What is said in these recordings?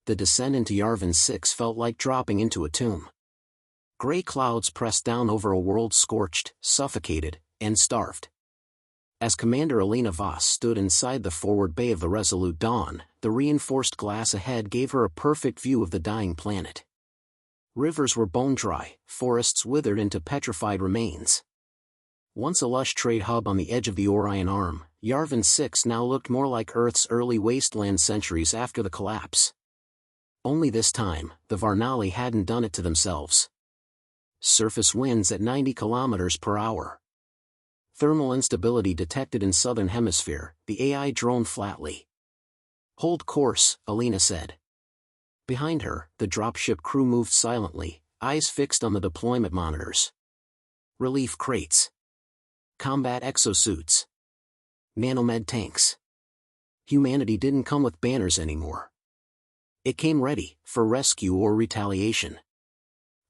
the descent into Yavin 6 felt like dropping into a tomb. Gray clouds pressed down over a world scorched, suffocated, and starved. As Commander Alina Voss stood inside the forward bay of the Resolute Dawn, the reinforced glass ahead gave her a perfect view of the dying planet. Rivers were bone-dry, forests withered into petrified remains. Once a lush trade hub on the edge of the Orion Arm, Yavin 6 now looked more like Earth's early wasteland centuries after the collapse. Only this time, the Varnali hadn't done it to themselves. Surface winds at 90 kilometers per hour. Thermal instability detected in southern hemisphere, the AI droned flatly. "Hold course," Alina said. Behind her, the dropship crew moved silently, eyes fixed on the deployment monitors. Relief crates. Combat exosuits. Nanomed tanks. Humanity didn't come with banners anymore. It came ready, for rescue or retaliation.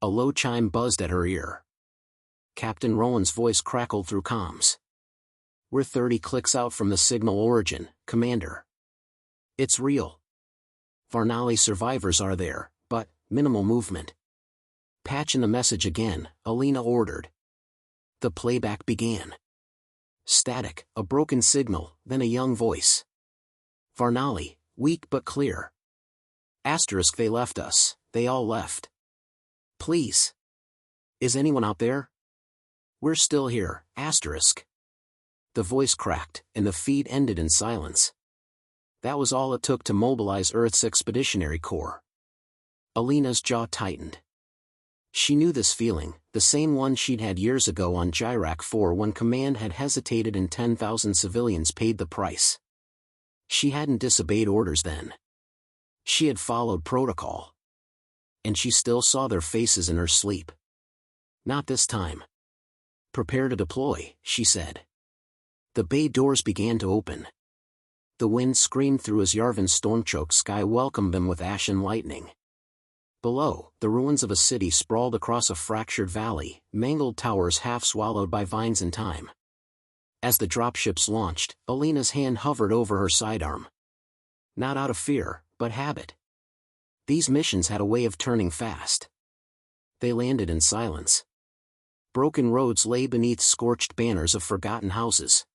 A low chime buzzed at her ear. Captain Rowan's voice crackled through comms. "We're 30 clicks out from the signal origin, Commander. It's real. Varnali survivors are there, but minimal movement." "Patch in the message again," Alina ordered. The playback began. Static, a broken signal, then a young voice. "Varnali, weak but clear. Asterisk, they left us, they all left. Please. Is anyone out there? We're still here, asterisk." The voice cracked, and the feed ended in silence. That was all it took to mobilize Earth's Expeditionary Corps. Alina's jaw tightened. She knew this feeling, the same one she'd had years ago on Gyrak 4 when command had hesitated and 10,000 civilians paid the price. She hadn't disobeyed orders then. She had followed protocol. And she still saw their faces in her sleep. "Not this time. Prepare to deploy," she said. The bay doors began to open. The wind screamed through as Yavin storm-choked sky welcomed them with ash and lightning. Below, the ruins of a city sprawled across a fractured valley, mangled towers half swallowed by vines and time. As the dropships launched, Alina's hand hovered over her sidearm. Not out of fear, but habit. These missions had a way of turning fast. They landed in silence. Broken roads lay beneath scorched banners of forgotten houses.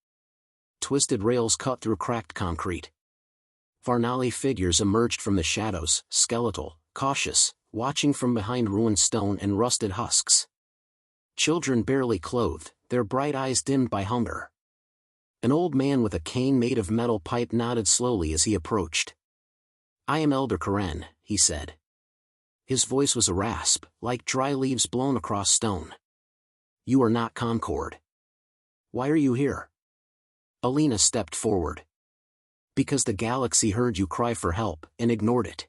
Twisted rails cut through cracked concrete. Varnali figures emerged from the shadows, skeletal, cautious, watching from behind ruined stone and rusted husks. Children barely clothed, their bright eyes dimmed by hunger. An old man with a cane made of metal pipe nodded slowly as he approached. "I am Elder Karen," he said. His voice was a rasp, like dry leaves blown across stone. "You are not Concord. Why are you here?" Alina stepped forward. "Because the galaxy heard you cry for help, and ignored it."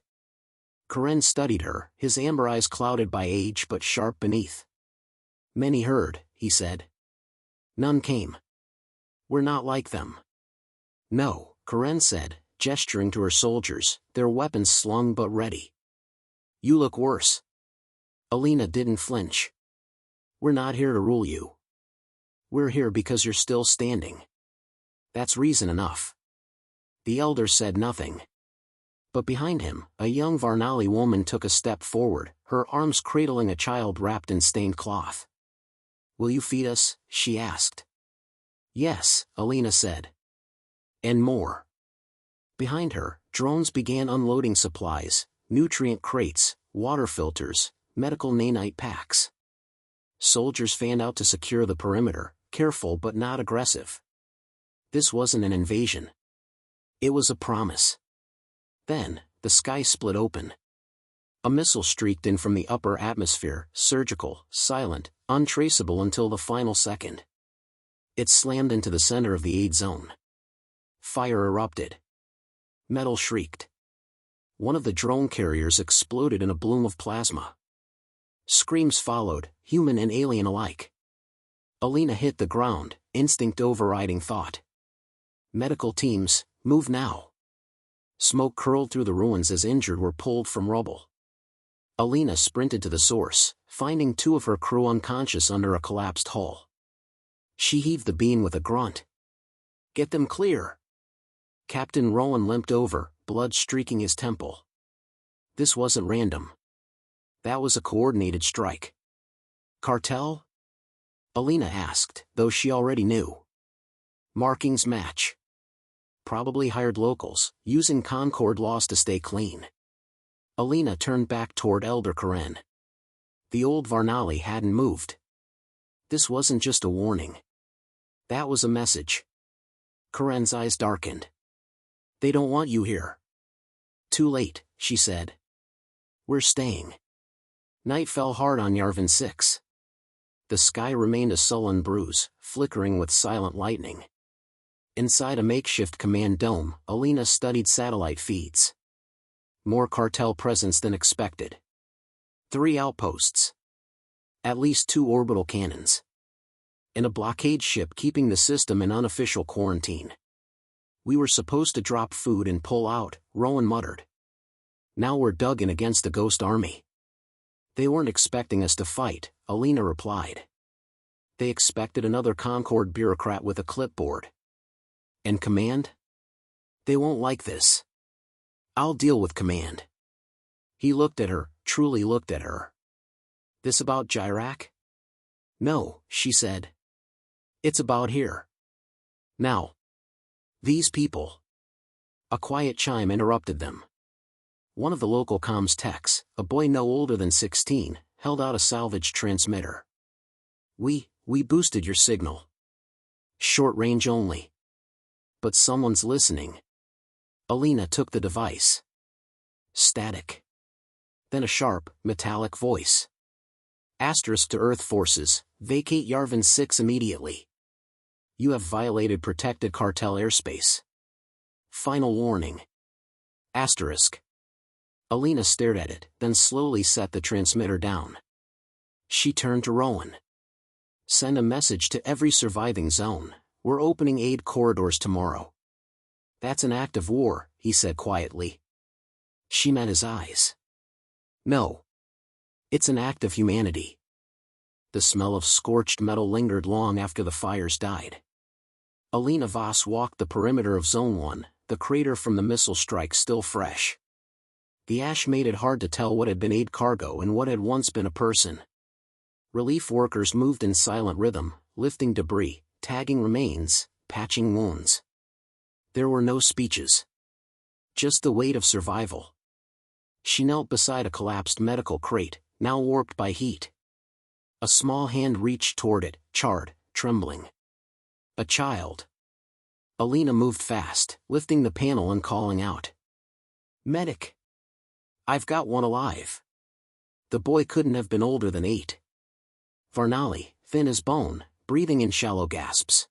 Karen studied her, his amber eyes clouded by age but sharp beneath. "Many heard," he said. "None came. We're not like them." "No," Karen said, gesturing to her soldiers, their weapons slung but ready. "You look worse." Alina didn't flinch. "We're not here to rule you. We're here because you're still standing. That's reason enough." The elder said nothing. But behind him, a young Varnali woman took a step forward, her arms cradling a child wrapped in stained cloth. "Will you feed us?" she asked. "Yes," Alina said. "And more." Behind her, drones began unloading supplies, nutrient crates, water filters, medical nanite packs. Soldiers fanned out to secure the perimeter, careful but not aggressive. This wasn't an invasion. It was a promise. Then, the sky split open. A missile streaked in from the upper atmosphere, surgical, silent, untraceable until the final second. It slammed into the center of the aid zone. Fire erupted. Metal shrieked. One of the drone carriers exploded in a bloom of plasma. Screams followed, human and alien alike. Alina hit the ground, instinct overriding thought. "Medical teams, move now." Smoke curled through the ruins as injured were pulled from rubble. Alina sprinted to the source, finding two of her crew unconscious under a collapsed hull. She heaved the beam with a grunt. "Get them clear." Captain Rowan limped over, blood streaking his temple. This wasn't random. That was a coordinated strike. Cartel? Alina asked, though she already knew. Markings match. Probably hired locals, using Concord laws to stay clean. Alina turned back toward Elder Karen. The old Varnali hadn't moved. This wasn't just a warning. That was a message. Karen's eyes darkened. They don't want you here. Too late, she said. We're staying. Night fell hard on Yarvan 6. The sky remained a sullen bruise, flickering with silent lightning. Inside a makeshift command dome, Alina studied satellite feeds. More cartel presence than expected. 3 outposts. At least 2 orbital cannons. And a blockade ship keeping the system in unofficial quarantine. We were supposed to drop food and pull out, Rowan muttered. Now we're dug in against a ghost army. They weren't expecting us to fight, Alina replied. They expected another Concord bureaucrat with a clipboard. And command? They won't like this. I'll deal with command. He looked at her, truly looked at her. This about Jirac? No, she said. It's about here. Now. These people. A quiet chime interrupted them. One of the local comms techs, a boy no older than 16, held out a salvaged transmitter. We boosted your signal. Short range only. But someone's listening. Alina took the device. Static. Then a sharp, metallic voice. Asterisk to Earth forces, vacate Yarvan 6 immediately. You have violated protected cartel airspace. Final warning. Asterisk. Alina stared at it, then slowly set the transmitter down. She turned to Rowan. Send a message to every surviving zone. We're opening aid corridors tomorrow. That's an act of war, he said quietly. She met his eyes. No. It's an act of humanity. The smell of scorched metal lingered long after the fires died. Alina Voss walked the perimeter of Zone 1, the crater from the missile strike still fresh. The ash made it hard to tell what had been aid cargo and what had once been a person. Relief workers moved in silent rhythm, lifting debris, tagging remains, patching wounds. There were no speeches. Just the weight of survival. She knelt beside a collapsed medical crate, now warped by heat. A small hand reached toward it, charred, trembling. A child. Alina moved fast, lifting the panel and calling out. Medic! I've got one alive. The boy couldn't have been older than 8. Varnali, thin as bone, breathing in shallow gasps.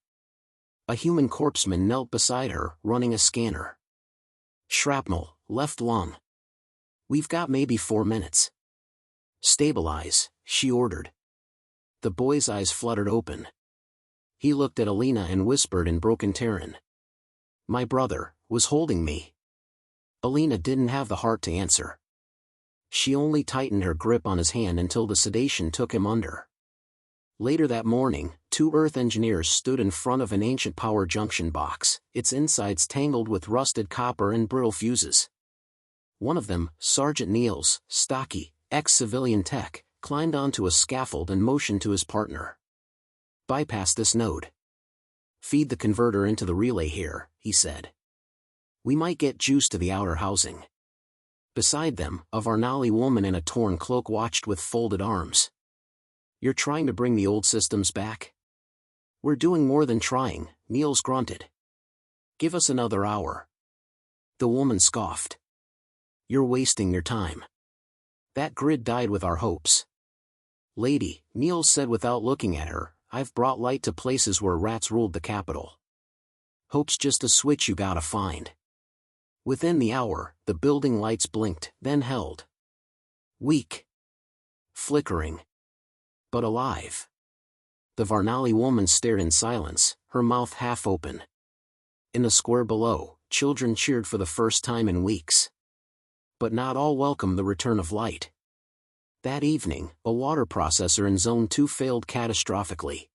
A human corpseman knelt beside her, running a scanner. Shrapnel, left lung. We've got maybe 4 minutes. Stabilize, she ordered. The boy's eyes fluttered open. He looked at Alina and whispered in broken Terran. My brother was holding me. Alina didn't have the heart to answer. She only tightened her grip on his hand until the sedation took him under. Later that morning, 2 Earth engineers stood in front of an ancient power junction box, its insides tangled with rusted copper and brittle fuses. One of them, Sergeant Niels, stocky, ex-civilian tech, climbed onto a scaffold and motioned to his partner. Bypass this node. Feed the converter into the relay here, he said. We might get juice to the outer housing. Beside them, a Varnali woman in a torn cloak watched with folded arms. You're trying to bring the old systems back? We're doing more than trying, Niels grunted. Give us another hour. The woman scoffed. You're wasting your time. That grid died with our hopes. Lady, Niels said without looking at her, I've brought light to places where rats ruled the capital. Hope's just a switch you gotta find. Within the hour, the building lights blinked, then held. Weak. Flickering. But alive. The Varnali woman stared in silence, her mouth half open. In the square below, children cheered for the first time in weeks. But not all welcomed the return of light. That evening, a water processor in Zone 2 failed catastrophically.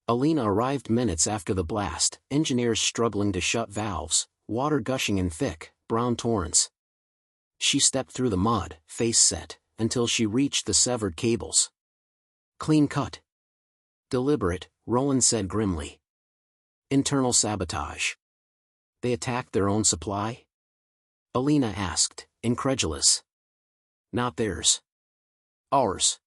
Alina arrived minutes after the blast, engineers struggling to shut valves, water gushing in thick, brown torrents. She stepped through the mud, face set, until she reached the severed cables. Clean cut. Deliberate, Roland said grimly. Internal sabotage. They attacked their own supply? Alina asked, incredulous. Not theirs. Ours.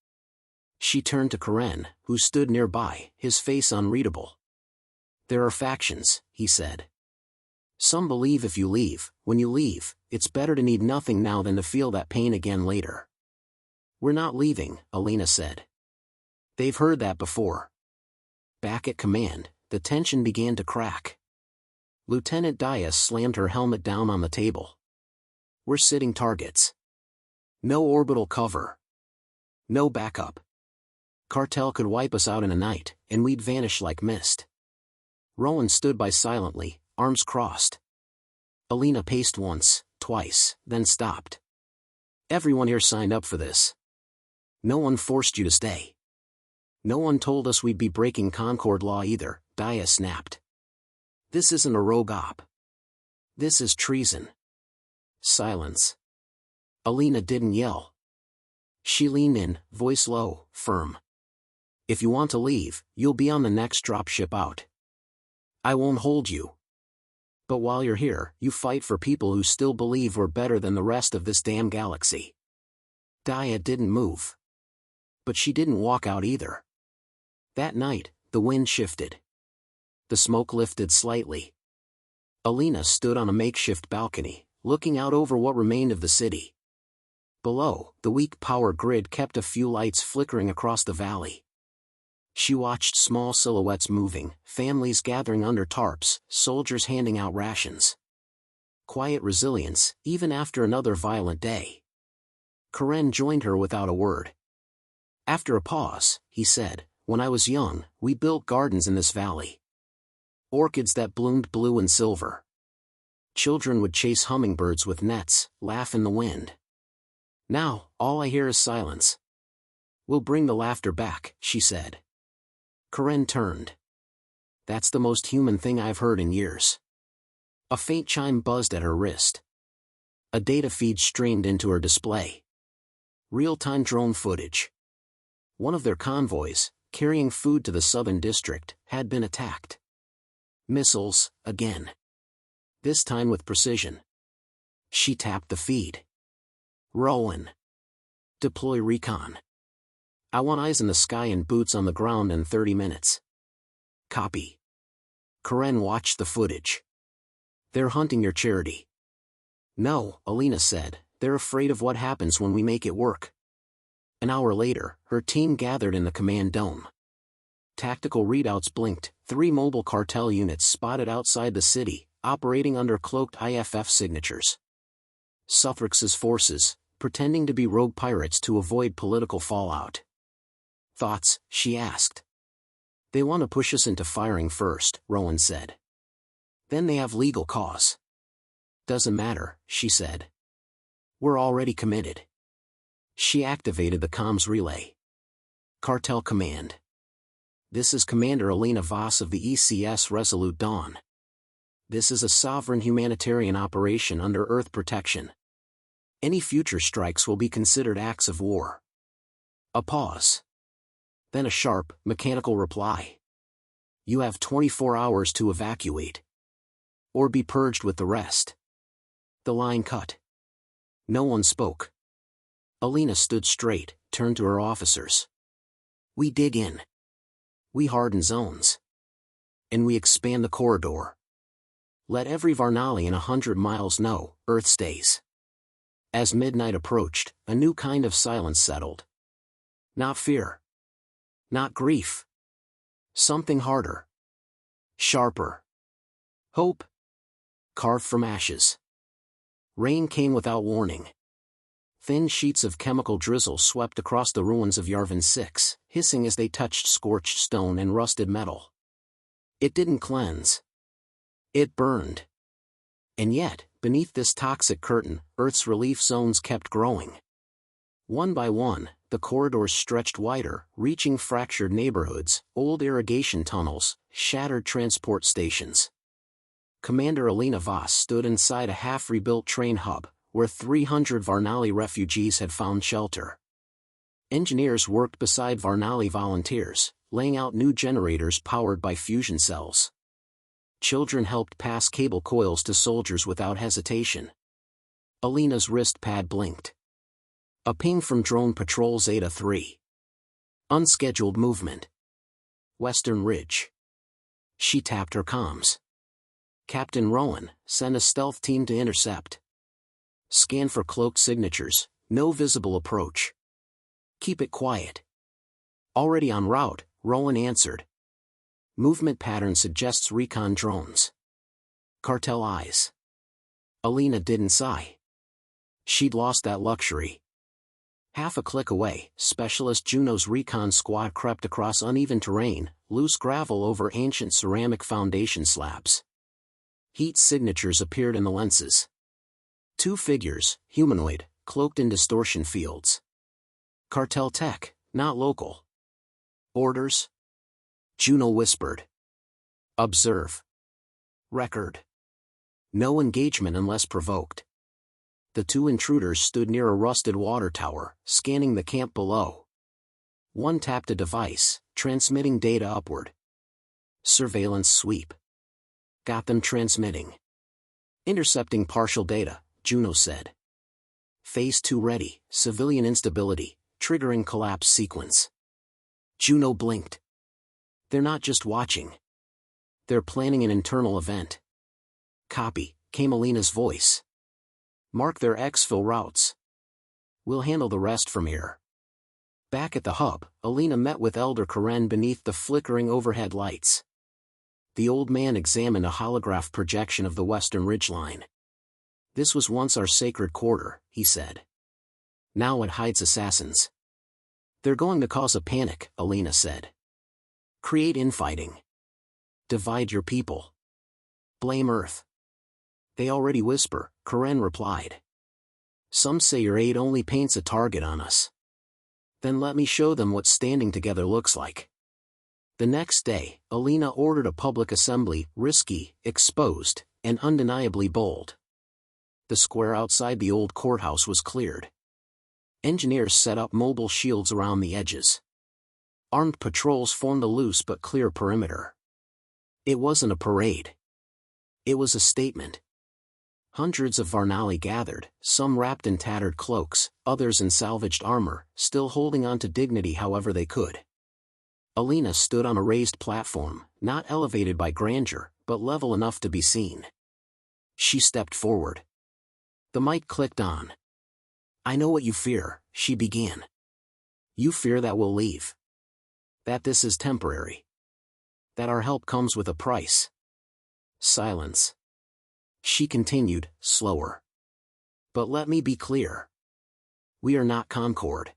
She turned to Karen, who stood nearby, his face unreadable. There are factions, he said. Some believe if you leave, when you leave, it's better to need nothing now than to feel that pain again later. We're not leaving, Alina said. They've heard that before. Back at command, the tension began to crack. Lieutenant Dias slammed her helmet down on the table. We're sitting targets. No orbital cover. No backup. Cartel could wipe us out in a night, and we'd vanish like mist. Rowan stood by silently, arms crossed. Alina paced once, twice, then stopped. Everyone here signed up for this. No one forced you to stay. No one told us we'd be breaking Concord law either, Dias snapped. This isn't a rogue op. This is treason. Silence. Alina didn't yell. She leaned in, voice low, firm. If you want to leave, you'll be on the next dropship out. I won't hold you. But while you're here, you fight for people who still believe we're better than the rest of this damn galaxy. Dia didn't move. But she didn't walk out either. That night, the wind shifted. The smoke lifted slightly. Alina stood on a makeshift balcony, looking out over what remained of the city. Below, the weak power grid kept a few lights flickering across the valley. She watched small silhouettes moving, families gathering under tarps, soldiers handing out rations. Quiet resilience, even after another violent day. Karen joined her without a word. After a pause, he said, when I was young, we built gardens in this valley. Orchids that bloomed blue and silver. Children would chase hummingbirds with nets, laugh in the wind. Now, all I hear is silence. We'll bring the laughter back, she said. Karen turned. That's the most human thing I've heard in years. A faint chime buzzed at her wrist. A data feed streamed into her display. Real-time drone footage. One of their convoys, carrying food to the southern district, had been attacked. Missiles, again. This time with precision. She tapped the feed. Rowan. Deploy recon. I want eyes in the sky and boots on the ground in 30 minutes. Copy. Karen watched the footage. They're hunting your charity. No, Alina said, they're afraid of what happens when we make it work. An hour later, her team gathered in the command dome. Tactical readouts blinked, 3 mobile cartel units spotted outside the city, operating under cloaked IFF signatures. Suthrix's forces, pretending to be rogue pirates to avoid political fallout. Thoughts, she asked. They want to push us into firing first, Rowan said. Then they have legal cause. Doesn't matter, she said. We're already committed. She activated the comms relay. Cartel Command. This is Commander Alina Voss of the ECS Resolute Dawn. This is a sovereign humanitarian operation under Earth protection. Any future strikes will be considered acts of war. A pause. Then a sharp, mechanical reply. You have 24 hours to evacuate. Or be purged with the rest. The line cut. No one spoke. Alina stood straight, turned to her officers. We dig in. We harden zones. And we expand the corridor. Let every Varnali in 100 miles know, Earth stays. As midnight approached, a new kind of silence settled. Not fear. Not grief. Something harder. Sharper. Hope. Carved from ashes. Rain came without warning. Thin sheets of chemical drizzle swept across the ruins of Yarvan 6, hissing as they touched scorched stone and rusted metal. It didn't cleanse. It burned. And yet, beneath this toxic curtain, Earth's relief zones kept growing. One by one, the corridors stretched wider, reaching fractured neighborhoods, old irrigation tunnels, shattered transport stations. Commander Alina Voss stood inside a half-rebuilt train hub, where 300 Varnali refugees had found shelter. Engineers worked beside Varnali volunteers, laying out new generators powered by fusion cells. Children helped pass cable coils to soldiers without hesitation. Alina's wrist pad blinked. A ping from Drone Patrol Zeta 3. Unscheduled movement. Western Ridge. She tapped her comms. Captain Rowan, send a stealth team to intercept. Scan for cloaked signatures, no visible approach. Keep it quiet. Already en route, Rowan answered. Movement pattern suggests recon drones. Cartel eyes. Alina didn't sigh. She'd lost that luxury. Half a click away, Specialist Juno's recon squad crept across uneven terrain, loose gravel over ancient ceramic foundation slabs. Heat signatures appeared in the lenses. 2 figures, humanoid, cloaked in distortion fields. Cartel tech, not local. Orders? Juno whispered. Observe. Record. No engagement unless provoked. The 2 intruders stood near a rusted water tower, scanning the camp below. One tapped a device, transmitting data upward. Surveillance sweep. Got them transmitting. Intercepting partial data, Juno said. Phase 2 ready, civilian instability, triggering collapse sequence. Juno blinked. They're not just watching. They're planning an internal event. Copy, came Alina's voice. Mark their exfil routes. We'll handle the rest from here. Back at the hub, Alina met with Elder Karen beneath the flickering overhead lights. The old man examined a holograph projection of the western ridgeline. This was once our sacred quarter, he said. Now it hides assassins. They're going to cause a panic, Alina said. Create infighting. Divide your people. Blame Earth. They already whisper, Karen replied. Some say your aid only paints a target on us. Then let me show them what standing together looks like. The next day, Alina ordered a public assembly, risky, exposed, and undeniably bold. The square outside the old courthouse was cleared. Engineers set up mobile shields around the edges. Armed patrols formed a loose but clear perimeter. It wasn't a parade. It was a statement. Hundreds of Varnali gathered, some wrapped in tattered cloaks, others in salvaged armor, still holding on to dignity however they could. Alina stood on a raised platform, not elevated by grandeur, but level enough to be seen. She stepped forward. The mic clicked on. I know what you fear, she began. You fear that we'll leave. That this is temporary. That our help comes with a price. Silence. She continued, slower. But let me be clear. We are not Concord.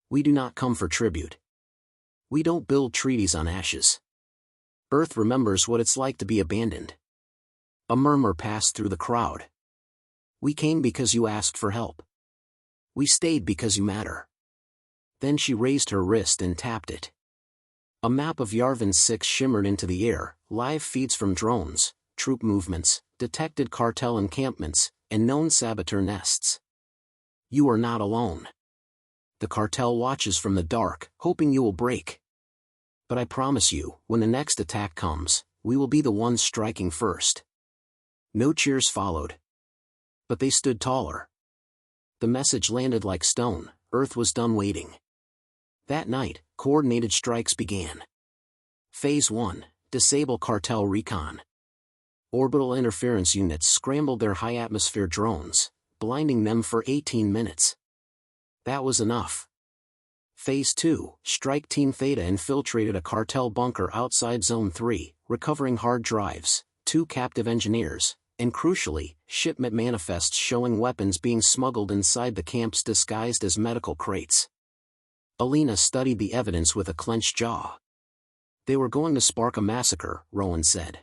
We do not come for tribute. We don't build treaties on ashes. Earth remembers what it's like to be abandoned. A murmur passed through the crowd. We came because you asked for help. We stayed because you matter. Then she raised her wrist and tapped it. A map of Yarvan 6 shimmered into the air, live feeds from drones, troop movements, detected cartel encampments, and known saboteur nests. You are not alone. The cartel watches from the dark, hoping you will break. But I promise you, when the next attack comes, we will be the ones striking first. No cheers followed. But they stood taller. The message landed like stone, Earth was done waiting. That night, coordinated strikes began. Phase 1, disable cartel recon. Orbital interference units scrambled their high-atmosphere drones, blinding them for 18 minutes. That was enough. Phase 2, Strike Team Theta infiltrated a cartel bunker outside Zone 3, recovering hard drives, 2 captive engineers, and crucially, shipment manifests showing weapons being smuggled inside the camps disguised as medical crates. Alina studied the evidence with a clenched jaw. They were going to spark a massacre, Rowan said.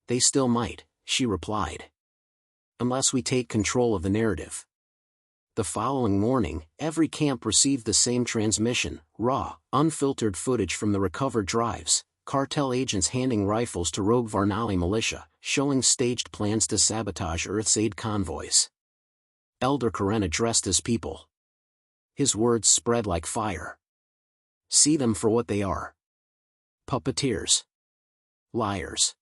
They still might, she replied. Unless we take control of the narrative. The following morning, every camp received the same transmission, raw, unfiltered footage from the recovered drives, cartel agents handing rifles to rogue Varnali militia, showing staged plans to sabotage Earth's aid convoys. Elder Karen addressed his people. His words spread like fire. See them for what they are. Puppeteers. Liars.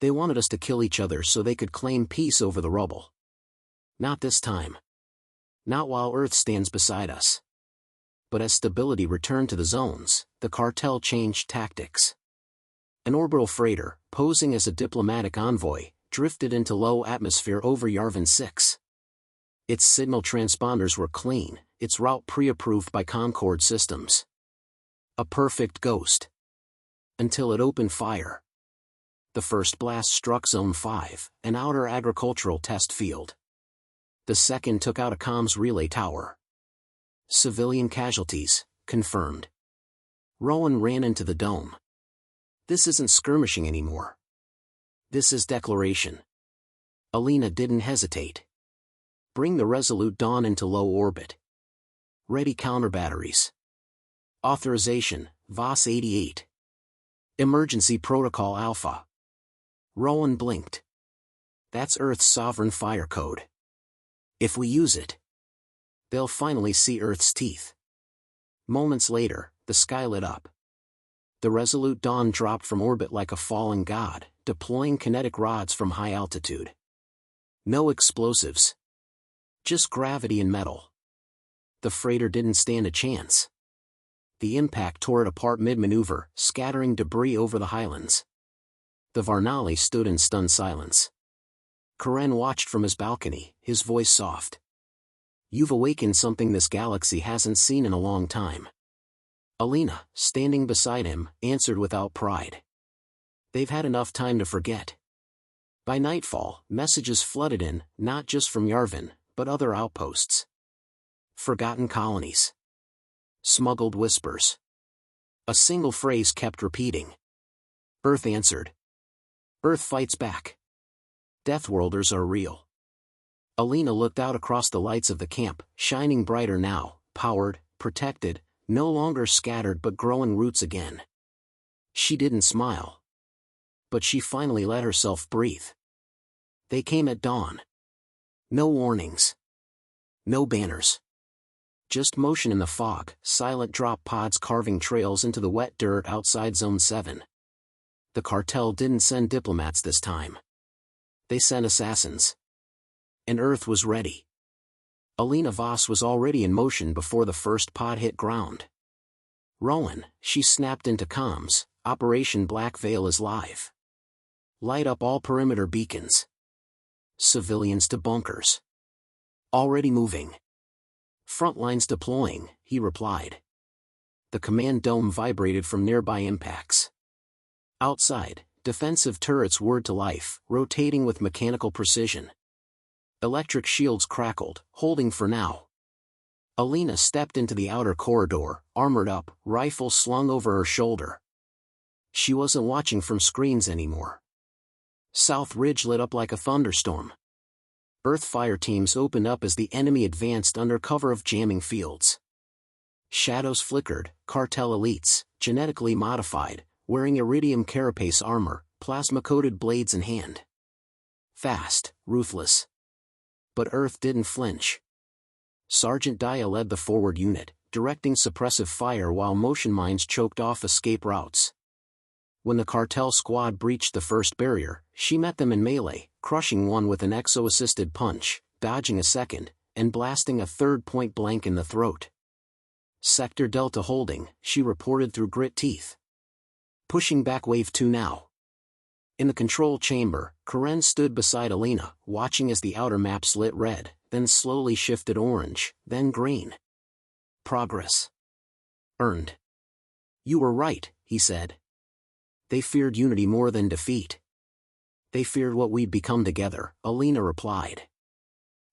They wanted us to kill each other so they could claim peace over the rubble. Not this time. Not while Earth stands beside us. But as stability returned to the zones, the cartel changed tactics. An orbital freighter, posing as a diplomatic envoy, drifted into low atmosphere over Yarvan 6. Its signal transponders were clean, its route pre-approved by Concord systems. A perfect ghost. Until it opened fire. The first blast struck Zone 5, an outer agricultural test field. The second took out a comms relay tower. Civilian casualties, confirmed. Rowan ran into the dome. This isn't skirmishing anymore. This is declaration. Alina didn't hesitate. Bring the Resolute Dawn into low orbit. Ready counter batteries. Authorization, VOS 88. Emergency Protocol Alpha. Rowan blinked. That's Earth's sovereign fire code. If we use it, they'll finally see Earth's teeth. Moments later, the sky lit up. The Resolute Dawn dropped from orbit like a fallen god, deploying kinetic rods from high altitude. No explosives. Just gravity and metal. The freighter didn't stand a chance. The impact tore it apart mid-maneuver, scattering debris over the highlands. The Varnali stood in stunned silence. Karen watched from his balcony, his voice soft. You've awakened something this galaxy hasn't seen in a long time. Alina, standing beside him, answered without pride. They've had enough time to forget. By nightfall, messages flooded in, not just from Yarvan, but other outposts. Forgotten colonies. Smuggled whispers. A single phrase kept repeating. Earth answered. Earth fights back. Deathworlders are real. Alina looked out across the lights of the camp, shining brighter now, powered, protected, no longer scattered but growing roots again. She didn't smile. But she finally let herself breathe. They came at dawn. No warnings. No banners. Just motion in the fog, silent drop pods carving trails into the wet dirt outside Zone 7. The cartel didn't send diplomats this time. They sent assassins. And Earth was ready. Alina Voss was already in motion before the first pod hit ground. Rowan, she snapped into comms, Operation Black Veil is live. Light up all perimeter beacons. Civilians to bunkers. Already moving. Front lines deploying, he replied. The command dome vibrated from nearby impacts. Outside, defensive turrets whirred to life, rotating with mechanical precision. Electric shields crackled, holding for now. Alina stepped into the outer corridor, armored up, rifle slung over her shoulder. She wasn't watching from screens anymore. South Ridge lit up like a thunderstorm. Earth fire teams opened up as the enemy advanced under cover of jamming fields. Shadows flickered, cartel elites, genetically modified, wearing iridium carapace armor, plasma-coated blades in hand. Fast, ruthless. But Earth didn't flinch. Sergeant Daya led the forward unit, directing suppressive fire while motion mines choked off escape routes. When the cartel squad breached the first barrier, she met them in melee, crushing one with an exo-assisted punch, dodging a second, and blasting a third point blank in the throat. Sector Delta holding, she reported through grit teeth. Pushing back Wave 2 now. In the control chamber, Karen stood beside Alina, watching as the outer maps lit red, then slowly shifted orange, then green. Progress. Earned. You were right, he said. They feared unity more than defeat. They feared what we'd become together, Alina replied.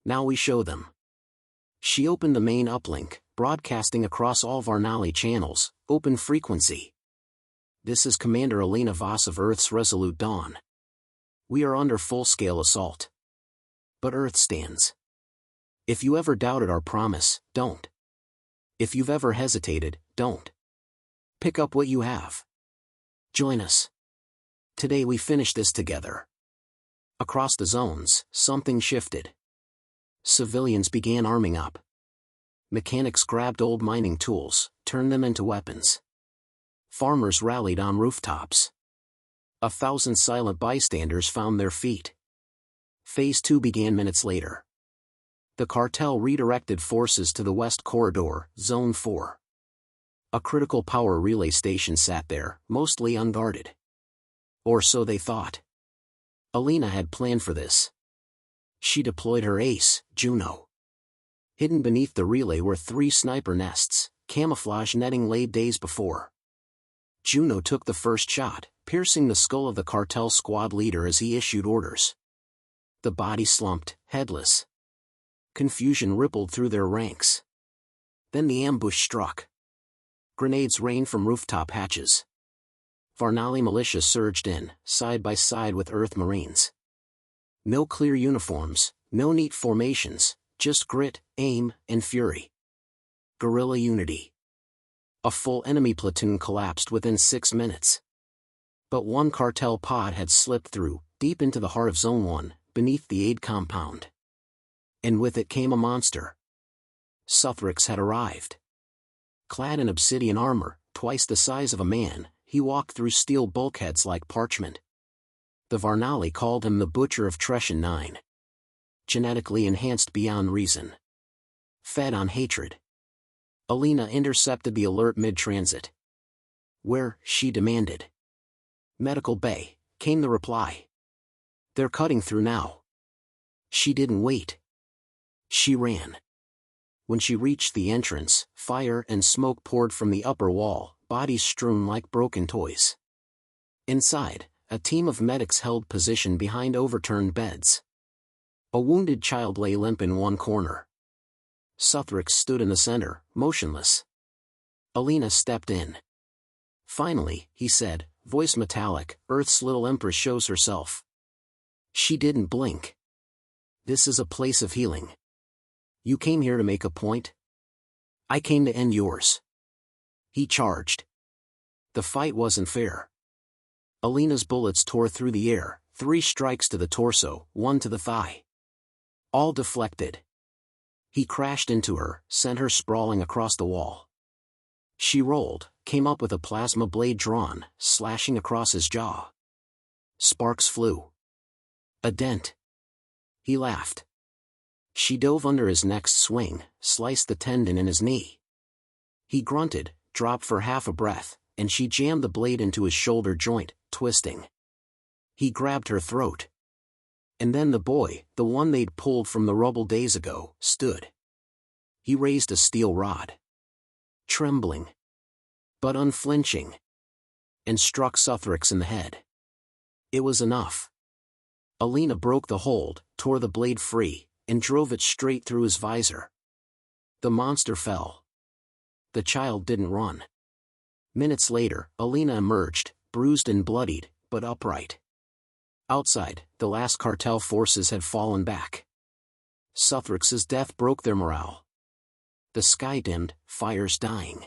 Now we show them. She opened the main uplink, broadcasting across all Varnali channels, open frequency. This is Commander Alina Voss of Earth's Resolute Dawn. We are under full-scale assault. But Earth stands. If you ever doubted our promise, don't. If you've ever hesitated, don't. Pick up what you have. Join us. Today we finish this together. Across the zones, something shifted. Civilians began arming up. Mechanics grabbed old mining tools, turned them into weapons. Farmers rallied on rooftops. 1,000 silent bystanders found their feet. Phase 2 began minutes later. The cartel redirected forces to the West Corridor, Zone 4. A critical power relay station sat there, mostly unguarded. Or so they thought. Alina had planned for this. She deployed her ace, Juno. Hidden beneath the relay were 3 sniper nests, camouflage netting laid days before. Juno took the first shot, piercing the skull of the cartel squad leader as he issued orders. The body slumped, headless. Confusion rippled through their ranks. Then the ambush struck. Grenades rained from rooftop hatches. Varnali militia surged in, side by side with Earth Marines. No clear uniforms, no neat formations, just grit, aim, and fury. Guerrilla unity. A full enemy platoon collapsed within 6 minutes. But one cartel pod had slipped through, deep into the heart of Zone 1, beneath the aid compound. And with it came a monster. Suthrix had arrived. Clad in obsidian armor, twice the size of a man, he walked through steel bulkheads like parchment. The Varnali called him the Butcher of Treshan 9. Genetically enhanced beyond reason. Fed on hatred. Alina intercepted the alert mid-transit. "Where?" she demanded. "Medical bay," came the reply. "They're cutting through now." She didn't wait. She ran. When she reached the entrance, fire and smoke poured from the upper wall, bodies strewn like broken toys. Inside, a team of medics held position behind overturned beds. A wounded child lay limp in one corner. Suthrix stood in the center, motionless. Alina stepped in. "Finally," he said, voice metallic, "Earth's little empress shows herself." She didn't blink. "This is a place of healing. You came here to make a point? I came to end yours." He charged. The fight wasn't fair. Alina's bullets tore through the air, 3 strikes to the torso, 1 to the thigh. All deflected. He crashed into her, sent her sprawling across the wall. She rolled, came up with a plasma blade drawn, slashing across his jaw. Sparks flew. A dent. He laughed. She dove under his next swing, sliced the tendon in his knee. He grunted, dropped for half a breath, and she jammed the blade into his shoulder joint, twisting. He grabbed her throat. And then the boy, the one they'd pulled from the rubble days ago, stood. He raised a steel rod. Trembling. But unflinching. And struck Suthrix in the head. It was enough. Alina broke the hold, tore the blade free, and drove it straight through his visor. The monster fell. The child didn't run. Minutes later, Alina emerged, bruised and bloodied, but upright. Outside, the last cartel forces had fallen back. Suthrix's death broke their morale. The sky dimmed, fires dying.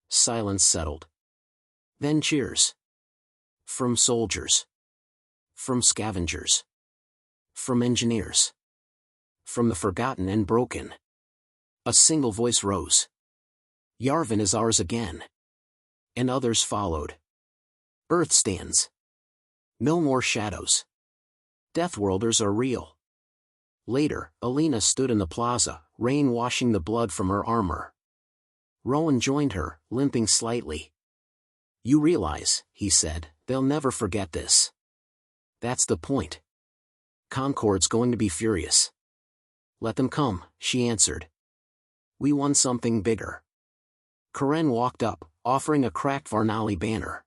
Silence settled. Then cheers. From soldiers. From scavengers. From engineers. From the forgotten and broken. A single voice rose. "Yarvin is ours again." And others followed. "Earth stands. No more shadows. Deathworlders are real." Later, Alina stood in the plaza, rain washing the blood from her armor. Rowan joined her, limping slightly. "You realize," he said, "they'll never forget this." "That's the point. Concord's going to be furious." "Let them come," she answered. "We won something bigger." Karen walked up, offering a cracked Varnali banner.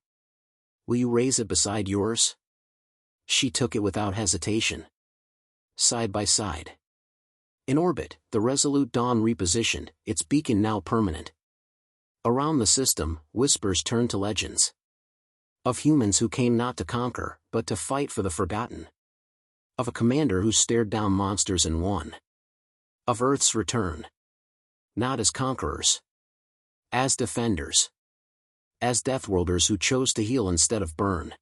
"Will you raise it beside yours?" She took it without hesitation. Side by side. In orbit, the Resolute Dawn repositioned, its beacon now permanent. Around the system, whispers turned to legends. Of humans who came not to conquer, but to fight for the forgotten. Of a commander who stared down monsters and won. Of Earth's return. Not as conquerors. As defenders. As Deathworlders who chose to heal instead of burn.